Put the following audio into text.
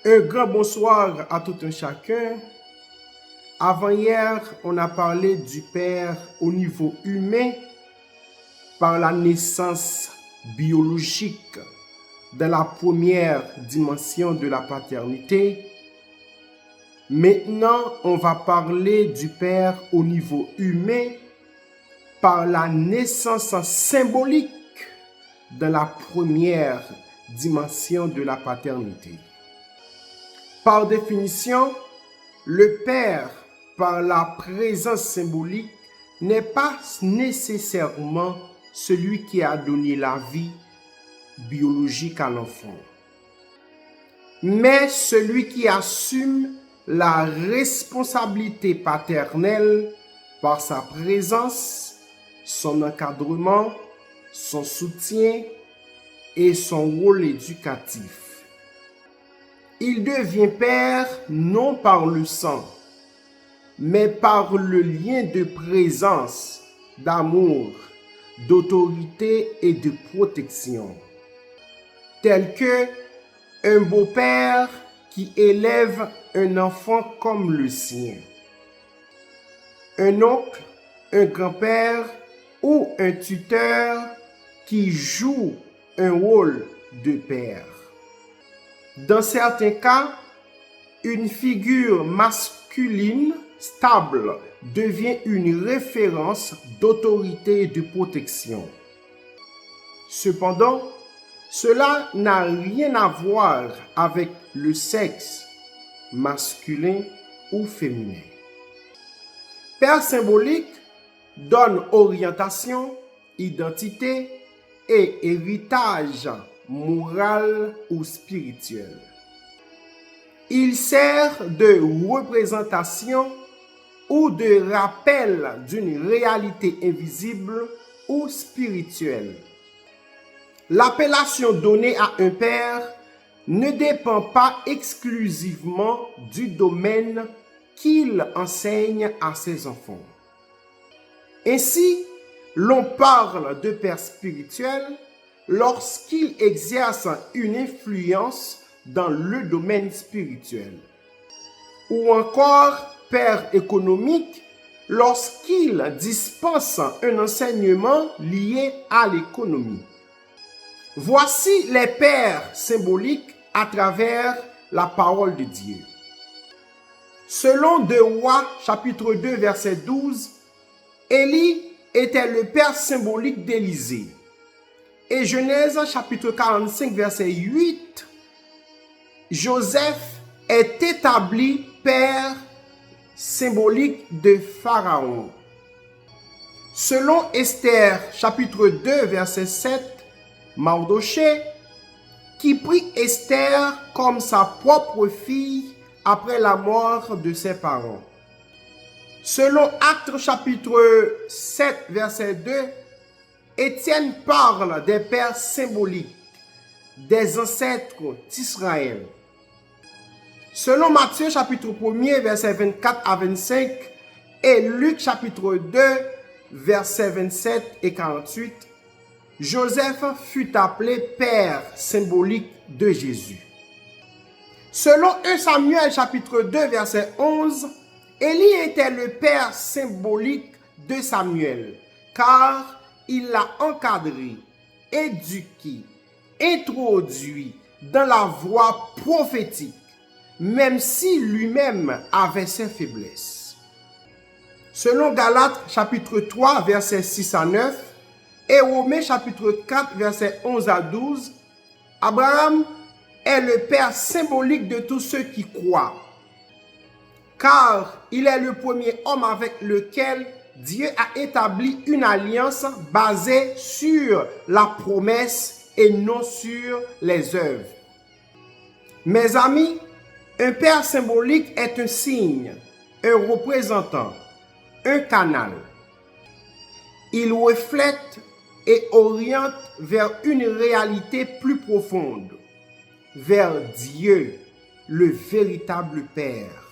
Un grand bonsoir à tout un chacun. Avant-hier, on a parlé du Père au niveau humain par la naissance biologique dans la première dimension de la paternité. Maintenant, on va parler du Père au niveau humain par la naissance symbolique dans la première dimension de la paternité. Par définition, le Père, par la présence symbolique, n'est pas nécessairement celui qui a donné la vie biologique à l'enfant, mais celui qui assume la responsabilité paternelle par sa présence, son encadrement, son soutien et son rôle éducatif. Il devient père non par le sang, mais par le lien de présence, d'amour, d'autorité et de protection, tel que un beau-père qui élève un enfant comme le sien, un oncle, un grand-père ou un tuteur qui joue un rôle de père. Dans certains cas, une figure masculine stable devient une référence d'autorité et de protection. Cependant, cela n'a rien à voir avec le sexe masculin ou féminin. Père symbolique donne orientation, identité et héritage moral ou spirituel. Il sert de représentation ou de rappel d'une réalité invisible ou spirituelle. L'appellation donnée à un père ne dépend pas exclusivement du domaine qu'il enseigne à ses enfants. Ainsi, l'on parle de père spirituel lorsqu'il exerce une influence dans le domaine spirituel, ou encore père économique lorsqu'il dispense un enseignement lié à l'économie. Voici les pères symboliques à travers la parole de Dieu. Selon 2 Rois, chapitre 2, verset 12, Élie était le père symbolique d'Élisée. Et Genèse, chapitre 45, verset 8, Joseph est établi père symbolique de Pharaon. Selon Esther, chapitre 2, verset 7, Mardochée, qui prit Esther comme sa propre fille après la mort de ses parents. Selon Actes, chapitre 7, verset 2, Étienne parle des pères symboliques, des ancêtres d'Israël. Selon Matthieu chapitre 1er, versets 24 à 25, et Luc chapitre 2, versets 27 et 48, Joseph fut appelé père symbolique de Jésus. Selon 1 Samuel chapitre 2, verset 11, Élie était le père symbolique de Samuel, car il l'a encadré, éduqué, introduit dans la voie prophétique, même si lui-même avait ses faiblesses. Selon Galates chapitre 3, versets 6 à 9, et Romains chapitre 4, versets 11 à 12, Abraham est le père symbolique de tous ceux qui croient, car il est le premier homme avec lequel Dieu a établi une alliance basée sur la promesse et non sur les œuvres. Mes amis, un père symbolique est un signe, un représentant, un canal. Il reflète et oriente vers une réalité plus profonde, vers Dieu, le véritable Père.